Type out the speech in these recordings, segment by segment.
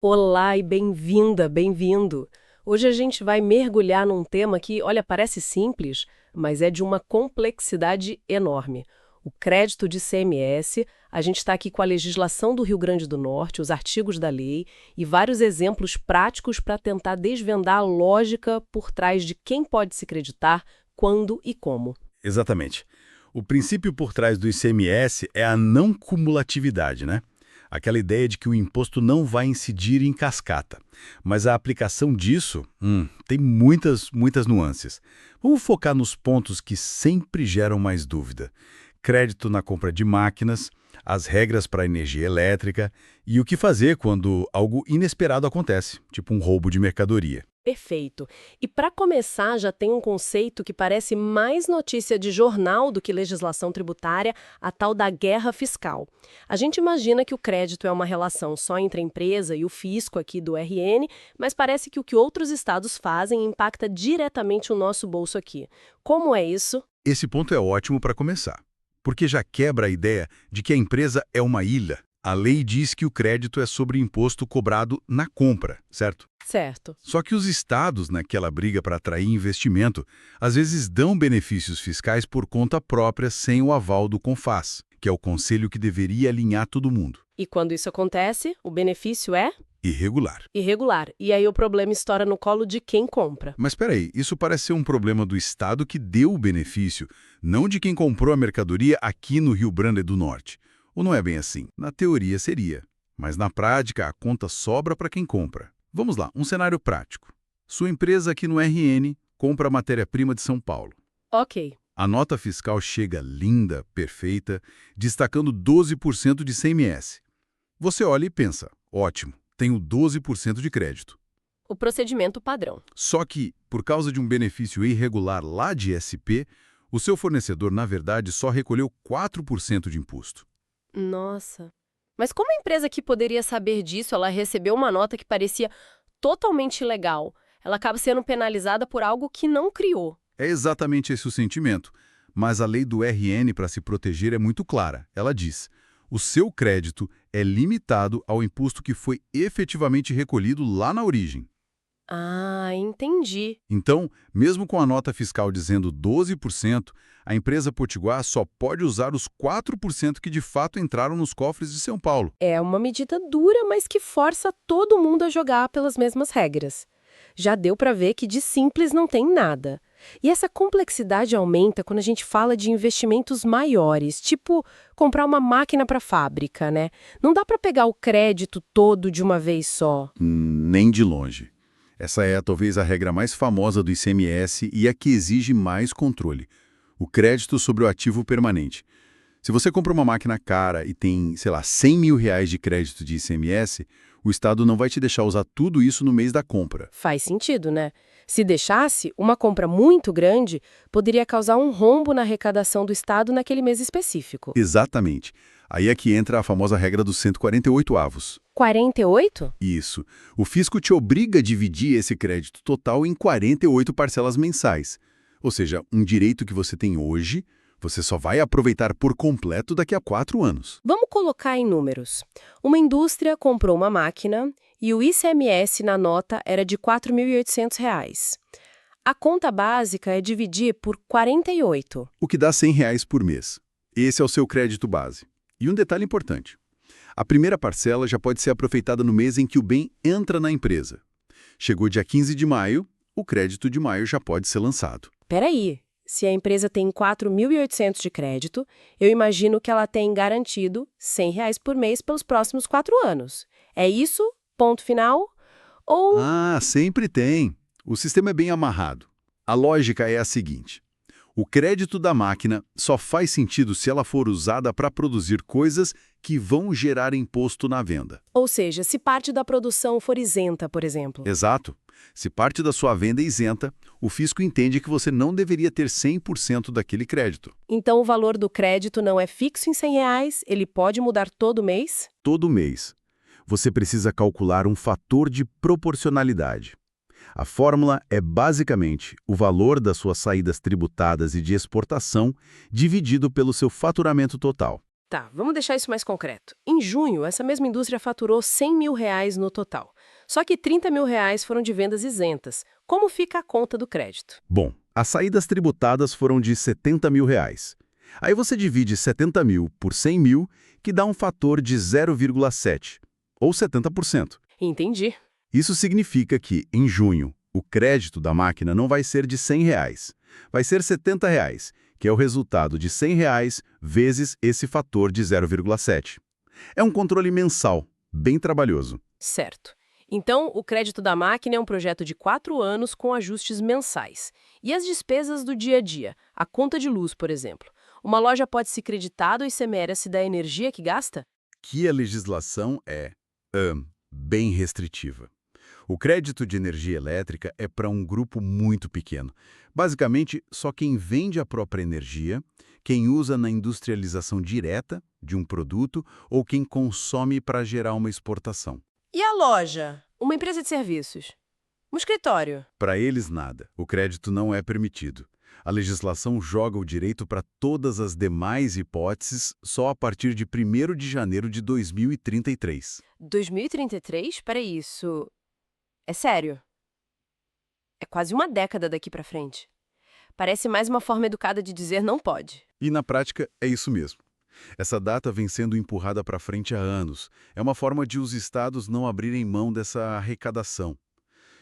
Olá e bem-vinda, bem-vindo. Hoje a gente vai mergulhar num tema que, olha, parece simples, mas é de uma complexidade enorme. O crédito de ICMS, a gente está aqui com a legislação do Rio Grande do Norte, os artigos da lei e vários exemplos práticos para tentar desvendar a lógica por trás de quem pode se creditar, quando e como. Exatamente. O princípio por trás do ICMS é a não cumulatividade, né? Aquela ideia de que o imposto não vai incidir em cascata. Mas a aplicação disso, tem muitas nuances. Vamos focar nos pontos que sempre geram mais dúvida. Crédito na compra de máquinas, as regras para a energia elétrica e o que fazer quando algo inesperado acontece, tipo um roubo de mercadoria. Perfeito. E para começar, já tem um conceito que parece mais notícia de jornal do que legislação tributária, a tal da guerra fiscal. A gente imagina que o crédito é uma relação só entre a empresa e o fisco aqui do RN, mas parece que o que outros estados fazem impacta diretamente o nosso bolso aqui. Como é isso? Esse ponto é ótimo para começar, porque já quebra a ideia de que a empresa é uma ilha. A lei diz que o crédito é sobre imposto cobrado na compra, certo? Certo. Só que os estados, naquela briga para atrair investimento, às vezes dão benefícios fiscais por conta própria sem o aval do CONFAZ, que é o conselho que deveria alinhar todo mundo. E quando isso acontece, o benefício é Irregular. irregular. E aí o problema estoura no colo de quem compra. Mas peraí, isso parece ser um problema do estado que deu o benefício, não de quem comprou a mercadoria aqui no Rio Grande do Norte. Ou não é bem assim? Na teoria seria, mas na prática a conta sobra para quem compra. Vamos lá, um cenário prático. Sua empresa aqui no RN compra matéria-prima de São Paulo. Ok. A nota fiscal chega linda, perfeita, destacando 12% de ICMS. Você olha e pensa, ótimo, tenho 12% de crédito. O procedimento padrão. Só que, por causa de um benefício irregular lá de SP, o seu fornecedor, na verdade, só recolheu 4% de imposto. Nossa. Mas como a empresa que poderia saber disso, ela recebeu uma nota que parecia totalmente ilegal. Ela acaba sendo penalizada por algo que não criou. É exatamente esse o sentimento. Mas a lei do RN para se proteger é muito clara. Ela diz: o seu crédito é limitado ao imposto que foi efetivamente recolhido lá na origem. Ah, entendi. Então, mesmo com a nota fiscal dizendo 12%, a empresa potiguar só pode usar os 4% que de fato entraram nos cofres de São Paulo. É uma medida dura, mas que força todo mundo a jogar pelas mesmas regras. Já deu para ver que de simples não tem nada. E essa complexidade aumenta quando a gente fala de investimentos maiores, tipo comprar uma máquina para fábrica, né? Não dá para pegar o crédito todo de uma vez só. Nem de longe. Essa é talvez a regra mais famosa do ICMS e a que exige mais controle. O crédito sobre o ativo permanente. Se você compra uma máquina cara e tem, sei lá, 100 mil reais de crédito de ICMS, o Estado não vai te deixar usar tudo isso no mês da compra. Faz sentido, né? Se deixasse, uma compra muito grande poderia causar um rombo na arrecadação do Estado naquele mês específico. Exatamente. Aí é que entra a famosa regra dos 148 avos. 48? Isso. O fisco te obriga a dividir esse crédito total em 48 parcelas mensais. Ou seja, um direito que você tem hoje, você só vai aproveitar por completo daqui a 4 anos. Vamos colocar em números. Uma indústria comprou uma máquina e o ICMS na nota era de R$ 4.800. A conta básica é dividir por 48. O que dá R$ 100 reais por mês. Esse é o seu crédito base. E um detalhe importante. A primeira parcela já pode ser aproveitada no mês em que o bem entra na empresa. Chegou dia 15 de maio, o crédito de maio já pode ser lançado. Peraí, se a empresa tem 4.800 de crédito, eu imagino que ela tem garantido R$ 100 reais por mês pelos próximos 4 anos. É isso? Ponto final? Ou... Ah, sempre tem. O sistema é bem amarrado. A lógica é a seguinte. O crédito da máquina só faz sentido se ela for usada para produzir coisas que vão gerar imposto na venda. Ou seja, se parte da produção for isenta, por exemplo. Exato. Se parte da sua venda é isenta, o fisco entende que você não deveria ter 100% daquele crédito. Então o valor do crédito não é fixo em R$ 100 reais, ele pode mudar todo mês? Todo mês, você precisa calcular um fator de proporcionalidade. A fórmula é basicamente o valor das suas saídas tributadas e de exportação dividido pelo seu faturamento total. Tá, vamos deixar isso mais concreto. Em junho, essa mesma indústria faturou R$ 100 mil no total. Só que R$ 30 mil foram de vendas isentas. Como fica a conta do crédito? Bom, as saídas tributadas foram de R$ 70 mil. Aí você divide 70 mil por 100 mil, que dá um fator de 0,7, ou 70%. Entendi. Isso significa que, em junho, o crédito da máquina não vai ser de R$ 100, vai ser R$ 70, que é o resultado de R$ 100 vezes esse fator de 0,7. É um controle mensal, bem trabalhoso. Certo. Então, o crédito da máquina é um projeto de 4 anos com ajustes mensais. E as despesas do dia a dia? A conta de luz, por exemplo. Uma loja pode se creditar do ICMS da energia que gasta? Que a legislação é bem restritiva. O crédito de energia elétrica é para um grupo muito pequeno. Basicamente, só quem vende a própria energia, quem usa na industrialização direta de um produto ou quem consome para gerar uma exportação. E a loja? Uma empresa de serviços? Um escritório? Para eles, nada. O crédito não é permitido. A legislação joga o direito para todas as demais hipóteses só a partir de 1º de janeiro de 2033. 2033? Peraí, isso... É sério? É quase uma década daqui pra frente. Parece mais uma forma educada de dizer não pode. E na prática é isso mesmo. Essa data vem sendo empurrada para frente há anos. É uma forma de os estados não abrirem mão dessa arrecadação.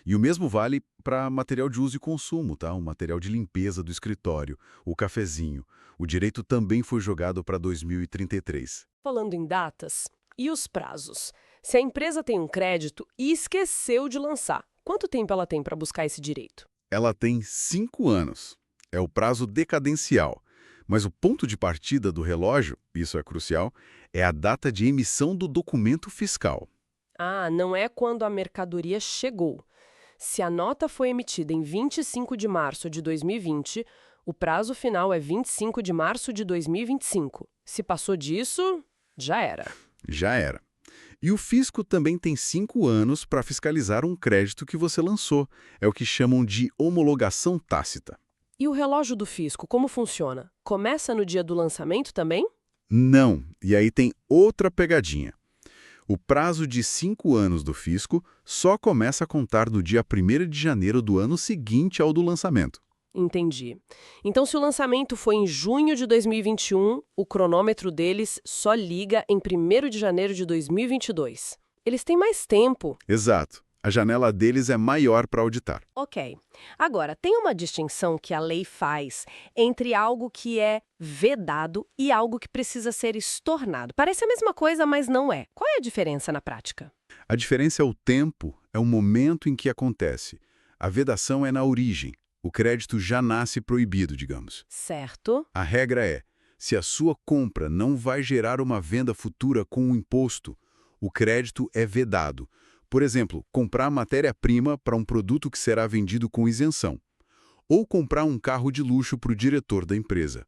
E o mesmo vale para material de uso e consumo, tá? O material de limpeza do escritório, o cafezinho. O direito também foi jogado para 2033. Falando em datas, e os prazos? Se a empresa tem um crédito e esqueceu de lançar, quanto tempo ela tem para buscar esse direito? Ela tem 5 anos. É o prazo decadencial. Mas o ponto de partida do relógio, isso é crucial, é a data de emissão do documento fiscal. Ah, não é quando a mercadoria chegou. Se a nota foi emitida em 25 de março de 2020, o prazo final é 25 de março de 2025. Se passou disso, já era. Já era. E o fisco também tem 5 anos para fiscalizar um crédito que você lançou. É o que chamam de homologação tácita. E o relógio do fisco, como funciona? Começa no dia do lançamento também? Não. E aí tem outra pegadinha. O prazo de 5 anos do fisco só começa a contar no dia 1º de janeiro do ano seguinte ao do lançamento. Entendi. Então, se o lançamento foi em junho de 2021, o cronômetro deles só liga em 1º de janeiro de 2022. Eles têm mais tempo. Exato. A janela deles é maior para auditar. Ok. Agora, tem uma distinção que a lei faz entre algo que é vedado e algo que precisa ser estornado. Parece a mesma coisa, mas não é. Qual é a diferença na prática? A diferença é o tempo, é o momento em que acontece. A vedação é na origem. O crédito já nasce proibido, digamos. Certo. A regra é, se a sua compra não vai gerar uma venda futura com um imposto, o crédito é vedado. Por exemplo, comprar matéria-prima para um produto que será vendido com isenção. Ou comprar um carro de luxo para o diretor da empresa.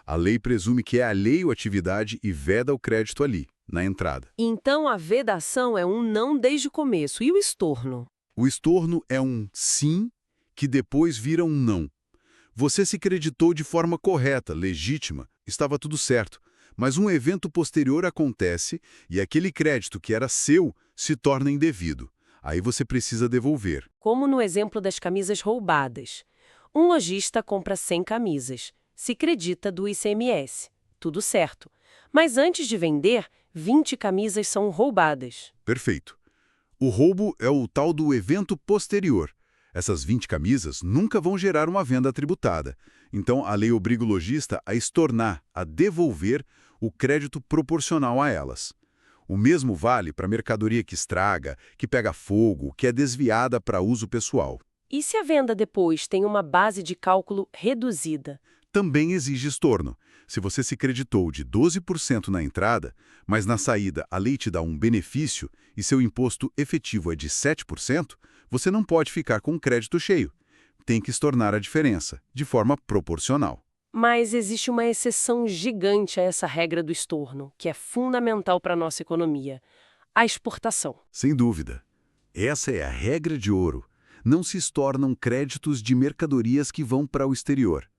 A lei presume que é alheio à atividade e veda o crédito ali, na entrada. Então, a vedação é um não desde o começo. E o estorno? O estorno é um sim que depois vira um não. Você se creditou de forma correta, legítima, estava tudo certo. Mas um evento posterior acontece e aquele crédito que era seu se torna indevido. Aí você precisa devolver. Como no exemplo das camisas roubadas. Um lojista compra 100 camisas, se credita do ICMS. Tudo certo. Mas antes de vender, 20 camisas são roubadas. Perfeito. O roubo é o tal do evento posterior. Essas 20 camisas nunca vão gerar uma venda tributada. Então, a lei obriga o lojista a estornar, a devolver o crédito proporcional a elas. O mesmo vale para mercadoria que estraga, que pega fogo, que é desviada para uso pessoal. E se a venda depois tem uma base de cálculo reduzida? Também exige estorno. Se você se creditou de 12% na entrada, mas na saída a lei te dá um benefício e seu imposto efetivo é de 7%, você não pode ficar com o crédito cheio. Tem que estornar a diferença, de forma proporcional. Mas existe uma exceção gigante a essa regra do estorno, que é fundamental para a nossa economia: a exportação. Sem dúvida. Essa é a regra de ouro. Não se estornam créditos de mercadorias que vão para o exterior.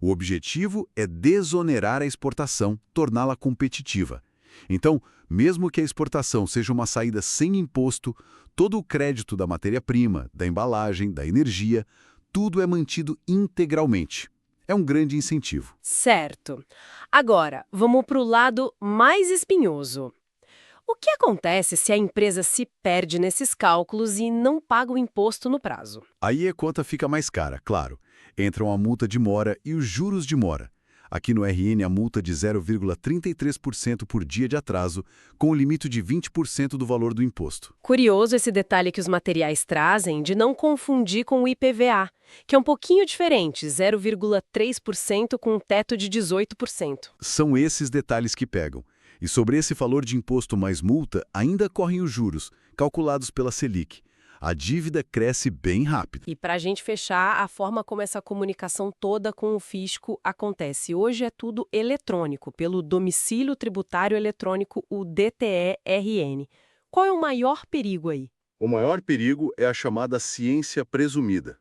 O objetivo é desonerar a exportação, torná-la competitiva. Então, mesmo que a exportação seja uma saída sem imposto, todo o crédito da matéria-prima, da embalagem, da energia, tudo é mantido integralmente. É um grande incentivo. Certo. Agora, vamos para o lado mais espinhoso. O que acontece se a empresa se perde nesses cálculos e não paga o imposto no prazo? Aí a conta fica mais cara, claro. Entram a multa de mora e os juros de mora. Aqui no RN, a multa de 0,33% por dia de atraso, com o limite de 20% do valor do imposto. Curioso esse detalhe que os materiais trazem de não confundir com o IPVA, que é um pouquinho diferente, 0,3% com um teto de 18%. São esses detalhes que pegam. E sobre esse valor de imposto mais multa, ainda correm os juros, calculados pela Selic. A dívida cresce bem rápido. E para a gente fechar, a forma como essa comunicação toda com o fisco acontece. Hoje é tudo eletrônico, pelo Domicílio Tributário Eletrônico, o DTE-RN. Qual é o maior perigo aí? O maior perigo é a chamada ciência presumida.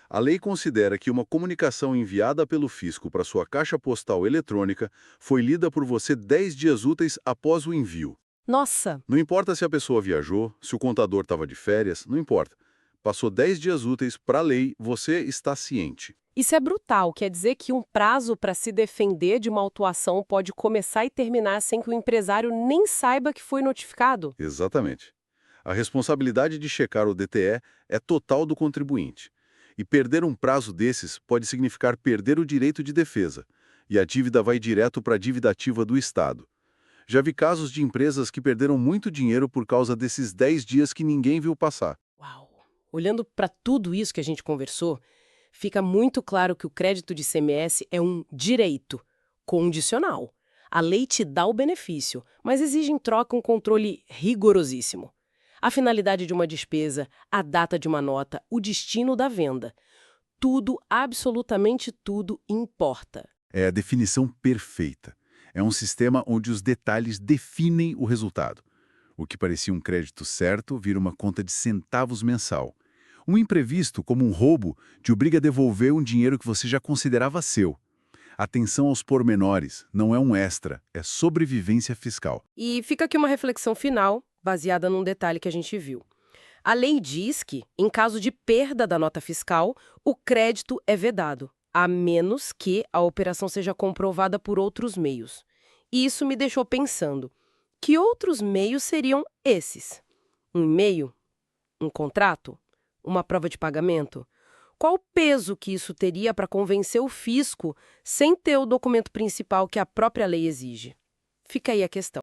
A lei considera que uma comunicação enviada pelo fisco para sua caixa postal eletrônica foi lida por você 10 dias úteis após o envio. Nossa! Não importa se a pessoa viajou, se o contador estava de férias, não importa. Passou 10 dias úteis, para a lei, você está ciente. Isso é brutal, quer dizer que um prazo para se defender de uma autuação pode começar e terminar sem que o empresário nem saiba que foi notificado? Exatamente. A responsabilidade de checar o DTE é total do contribuinte. E perder um prazo desses pode significar perder o direito de defesa. E a dívida vai direto para a dívida ativa do Estado. Já vi casos de empresas que perderam muito dinheiro por causa desses 10 dias que ninguém viu passar. Uau! Olhando para tudo isso que a gente conversou, fica muito claro que o crédito de ICMS é um direito condicional. A lei te dá o benefício, mas exige em troca um controle rigorosíssimo. A finalidade de uma despesa, a data de uma nota, o destino da venda. Tudo, absolutamente tudo, importa. É a definição perfeita. É um sistema onde os detalhes definem o resultado. O que parecia um crédito certo vira uma conta de centavos mensal. Um imprevisto, como um roubo, te obriga a devolver um dinheiro que você já considerava seu. Atenção aos pormenores, não é um extra, é sobrevivência fiscal. E fica aqui uma reflexão final, baseada num detalhe que a gente viu. A lei diz que, em caso de perda da nota fiscal, o crédito é vedado, a menos que a operação seja comprovada por outros meios. E isso me deixou pensando, que outros meios seriam esses? Um e-mail? Um contrato? Uma prova de pagamento? Qual o peso que isso teria para convencer o fisco sem ter o documento principal que a própria lei exige? Fica aí a questão.